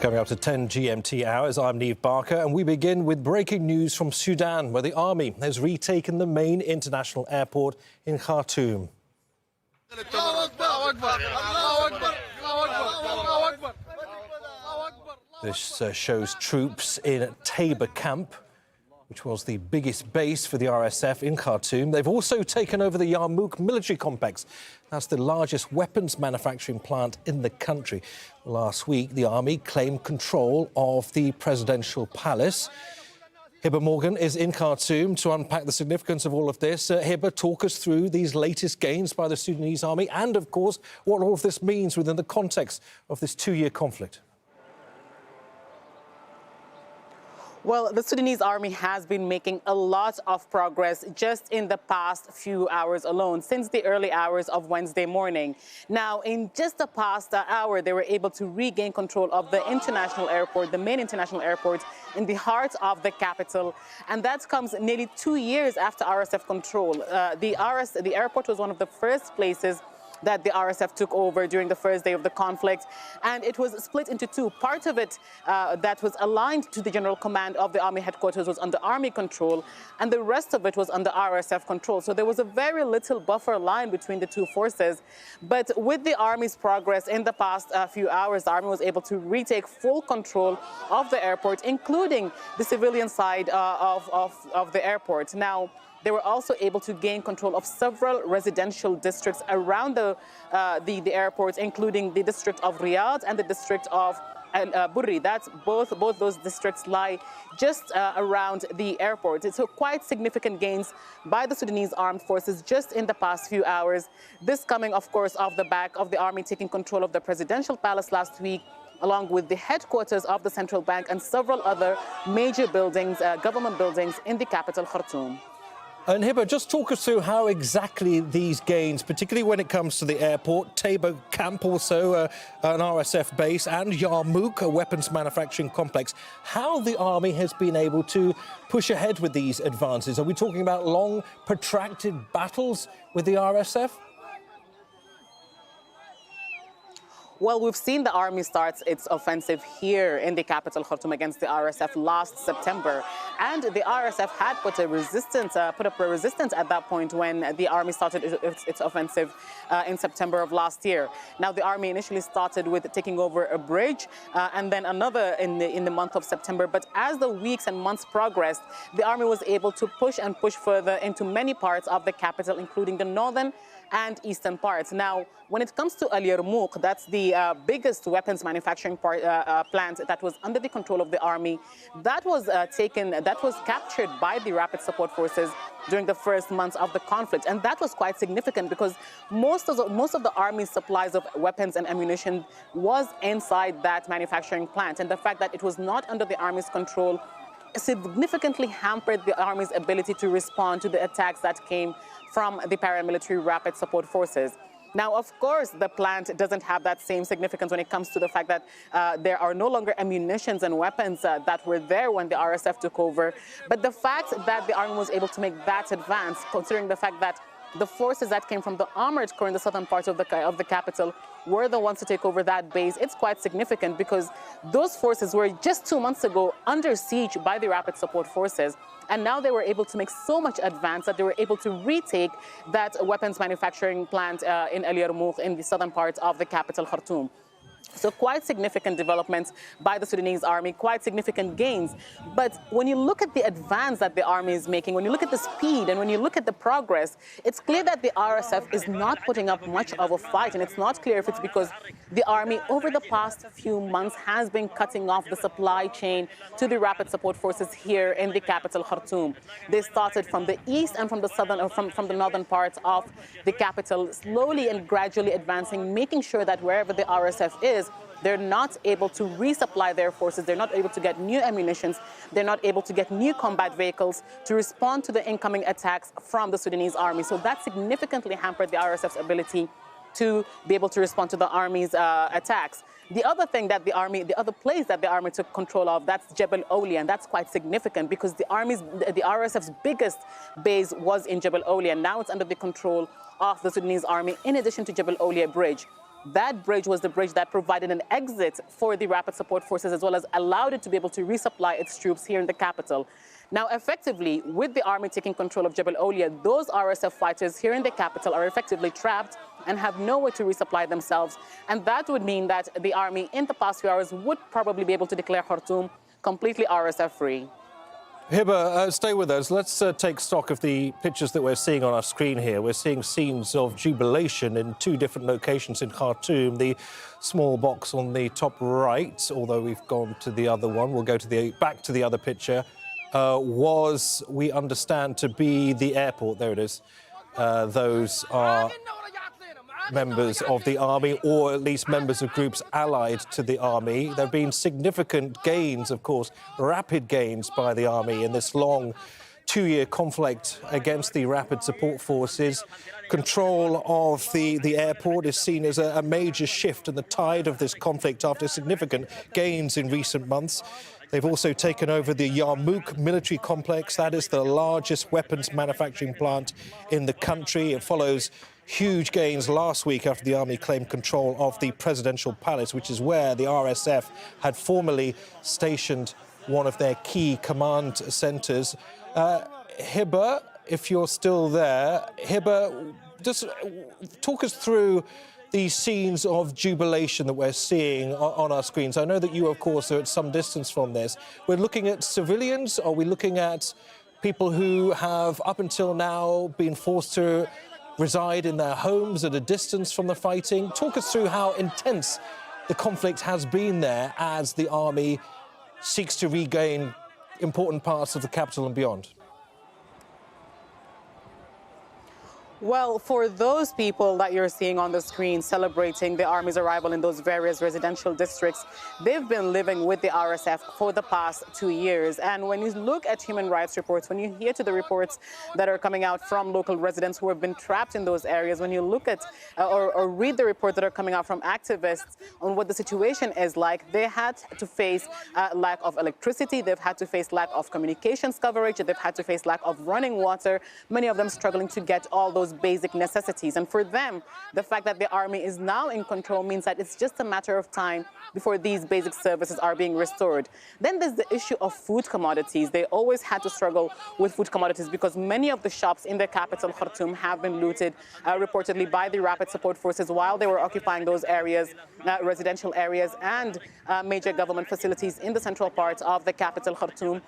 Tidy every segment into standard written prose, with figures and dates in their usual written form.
Coming up to 10 GMT hours, I'm Neve Barker, and we begin with breaking news from Sudan, where the army has retaken the main international airport in Khartoum. This shows troops in Hiba camp, which was the biggest base for the RSF in Khartoum. They've also taken over the Yarmouk military complex. That's the largest weapons manufacturing plant in the country. Last week, the army claimed control of the presidential palace. Hiba Morgan is in Khartoum to unpack the significance of all of this. Hiba, talk us through these latest gains by the Sudanese army and, of course, what all of this means within the context of this two-year conflict. Well, the Sudanese army has been making a lot of progress just in the past few hours alone, since the early hours of Wednesday morning. Now, in just the past hour, they were able to regain control of the international airport, the main international airport in the heart of the capital. And that comes nearly 2 years after RSF control. The airport was one of the first places that the RSF took over during the first day of the conflict, and it was split into two. Part of it that was aligned to the general command of the army headquarters was under army control, and the rest of it was under RSF control. So there was a very little buffer line between the two forces. But with the army's progress in the past few hours, the army was able to retake full control of the airport, including the civilian side of the airport. Now, they were also able to gain control of several residential districts around the airport, including the district of Riyadh and the district of Burri. That's both those districts lie just around the airport. So quite significant gains by the Sudanese armed forces just in the past few hours. This coming, of course, off the back of the army taking control of the presidential palace last week, along with the headquarters of the central bank and several other major buildings, government buildings in the capital, Khartoum. And Hiba, just talk us through how exactly these gains, particularly when it comes to the airport, Hiba camp also an RSF base, and Yarmouk, a weapons manufacturing complex, how the army has been able to push ahead with these advances. Are we talking about long, protracted battles with the RSF? Well, we've seen the army start its offensive here in the capital, Khartoum, against the RSF last September. And the RSF had put up a resistance at that point when the army started its offensive in September of last year. Now, the army initially started with taking over a bridge and then another in the month of September. But as the weeks and months progressed, the army was able to push further into many parts of the capital, including the northern and eastern parts. Now, when it comes to Yarmouk, that's the biggest weapons manufacturing plant that was under the control of the army. That was captured by the rapid support forces during the first months of the conflict. And that was quite significant because most of the army's supplies of weapons and ammunition was inside that manufacturing plant. And the fact that it was not under the army's control significantly hampered the army's ability to respond to the attacks that came from the paramilitary rapid support forces. Now, of course, the plant doesn't have that same significance when it comes to the fact that there are no longer ammunitions and weapons that were there when the RSF took over. But the fact that the army was able to make that advance, considering the fact that the forces that came from the armored corps in the southern part of the capital were the ones to take over that base, it's quite significant because those forces were just 2 months ago under siege by the rapid support forces. And now they were able to make so much advance that they were able to retake that weapons manufacturing plant in Yarmouk in the southern part of the capital, Khartoum. So quite significant developments by the Sudanese army, quite significant gains. But when you look at the advance that the army is making, when you look at the speed and when you look at the progress, it's clear that the RSF is not putting up much of a fight. And it's not clear if it's because the army over the past few months has been cutting off the supply chain to the rapid support forces here in the capital, Khartoum. They started from the east and from the southern, or from the northern parts of the capital, slowly and gradually advancing, making sure that wherever the RSF is, they're not able to resupply their forces. They're not able to get new ammunitions. They're not able to get new combat vehicles to respond to the incoming attacks from the Sudanese army. So that significantly hampered the RSF's ability to be able to respond to the army's attacks. The other thing that the other place that the army took control of, that's Jebel Oli, and that's quite significant because the RSF's biggest base was in Jebel Oli, and now it's under the control of the Sudanese army, in addition to Jebel Oli Bridge. That bridge was the bridge that provided an exit for the rapid support forces, as well as allowed it to be able to resupply its troops here in the capital. Now, effectively, with the army taking control of Jebel Olia, those RSF fighters here in the capital are effectively trapped and have nowhere to resupply themselves. And that would mean that the army in the past few hours would probably be able to declare Khartoum completely RSF-free. Hiba, stay with us. Let's take stock of the pictures that we're seeing on our screen here. We're seeing scenes of jubilation in two different locations in Khartoum. The small box on the top right, although we've gone to the other one, we'll go to back to the other picture, was, we understand, to be the airport. There it is. Those are members of the army, or at least members of groups allied to the army. There have been significant gains, of course, rapid gains by the army in this long two-year conflict against the rapid support forces. Control of the airport is seen as a major shift in the tide of this conflict after significant gains in recent months. They've also taken over the Yarmouk military complex. That is the largest weapons manufacturing plant in the country. It follows huge gains last week after the army claimed control of the presidential palace, which is where the RSF had formerly stationed one of their key command centres. Hiba, if you're still there, Hiba, just talk us through these scenes of jubilation that we're seeing on our screens. I know that you, of course, are at some distance from this. We're looking at civilians. Are we looking at people who have, up until now, been forced to reside in their homes at a distance from the fighting? Talk us through how intense the conflict has been there as the army seeks to regain important parts of the capital and beyond. Well, for those people that you're seeing on the screen celebrating the army's arrival in those various residential districts, they've been living with the RSF for the past 2 years. And when you look at human rights reports, when you hear to the reports that are coming out from local residents who have been trapped in those areas, when you look at or read the reports that are coming out from activists on what the situation is like, they had to face lack of electricity, they've had to face lack of communications coverage, they've had to face lack of running water, many of them struggling to get all those basic necessities. And for them, the fact that the army is now in control means that it's just a matter of time before these basic services are being restored. Then there's the issue of food commodities. They always had to struggle with food commodities because many of the shops in the capital, Khartoum, have been looted, reportedly by the rapid support forces while they were occupying those areas, residential areas and major government facilities in the central part of the capital, Khartoum.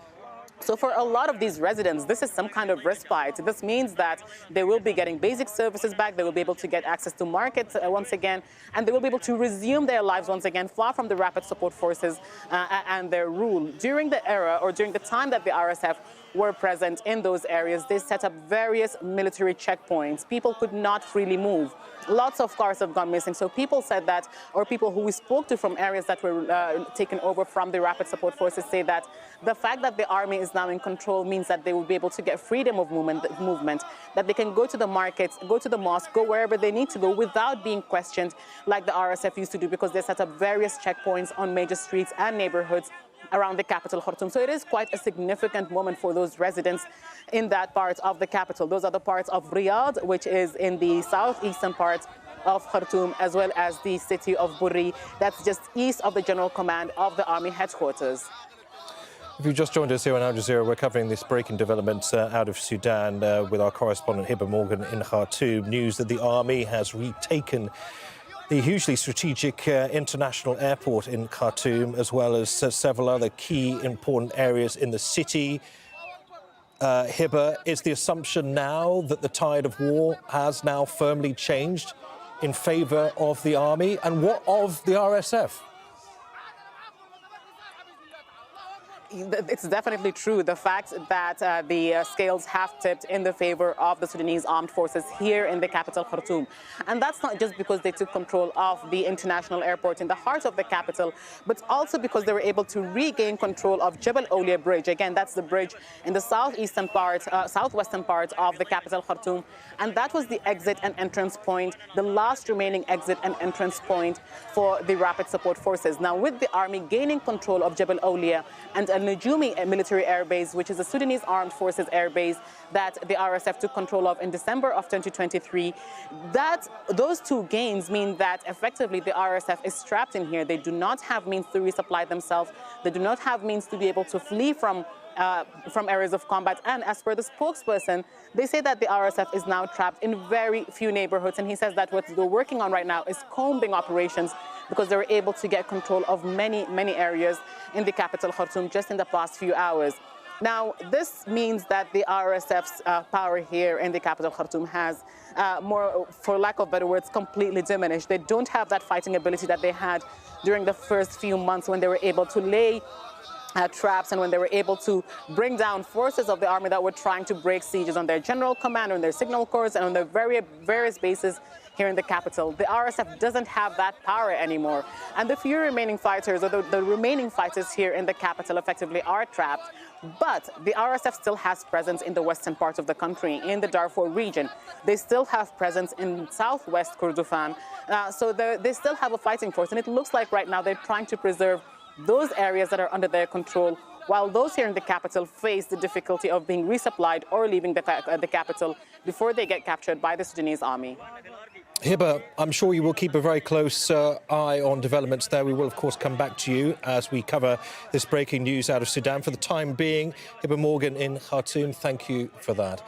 So for a lot of these residents, this is some kind of respite. This means that they will be getting basic services back, they will be able to get access to markets once again, and they will be able to resume their lives once again, far from the rapid support forces and their rule. During the era, or during the time that the RSF were present in those areas, they set up various military checkpoints. People could not freely move. Lots of cars have gone missing. So people said that, or people who we spoke to from areas that were taken over from the rapid support forces say that the fact that the army is now in control means that they will be able to get freedom of movement, that they can go to the markets, go to the mosque, go wherever they need to go without being questioned like the RSF used to do, because they set up various checkpoints on major streets and neighborhoods around the capital, Khartoum. So it is quite a significant moment for those residents in that part of the capital. Those are the parts of Riyadh, which is in the southeastern part of Khartoum, as well as the city of Burri, that's just east of the general command of the army headquarters. If you just joined us here on Al Jazeera, we're covering this breaking development out of Sudan with our correspondent Hiba Morgan in Khartoum. News that the army has retaken the hugely strategic international airport in Khartoum, as well as several other key important areas in the city. Hiba, is the assumption now that the tide of war has now firmly changed in favour of the army? And what of the RSF? It's definitely true. The fact that the scales have tipped in the favor of the Sudanese armed forces here in the capital, Khartoum. And that's not just because they took control of the international airport in the heart of the capital, but also because they were able to regain control of Jebel Olia Bridge. Again, that's the bridge in the southwestern part of the capital, Khartoum. And that was the exit and entrance point, the last remaining exit and entrance point for the rapid support forces. Now, with the army gaining control of Jebel Olia and Najumi military air base, which is a Sudanese armed forces air base that the RSF took control of in December of 2023. Those two gains mean that effectively the RSF is trapped in here. They do not have means to resupply themselves. They do not have means to be able to flee from areas of combat. And as per the spokesperson, they say that the RSF is now trapped in very few neighborhoods. And he says that what they're working on right now is combing operations because they were able to get control of many, many areas in the capital, Khartoum, just in the past few hours. Now, this means that the RSF's power here in the capital, Khartoum, has more, for lack of better words, completely diminished. They don't have that fighting ability that they had during the first few months when they were able to lay traps and when they were able to bring down forces of the army that were trying to break sieges on their general command, on their signal corps, and on their various bases here in the capital. The RSF doesn't have that power anymore. And the few remaining fighters, or the remaining fighters here in the capital effectively are trapped. But the RSF still has presence in the western part of the country, in the Darfur region. They still have presence in southwest Kordofan. So they still have a fighting force. And it looks like right now they're trying to preserve those areas that are under their control, while those here in the capital face the difficulty of being resupplied or leaving the capital before they get captured by the Sudanese army. Hiba, I'm sure you will keep a very close eye on developments there. We will, of course, come back to you as we cover this breaking news out of Sudan. For the time being, Hiba Morgan in Khartoum, thank you for that.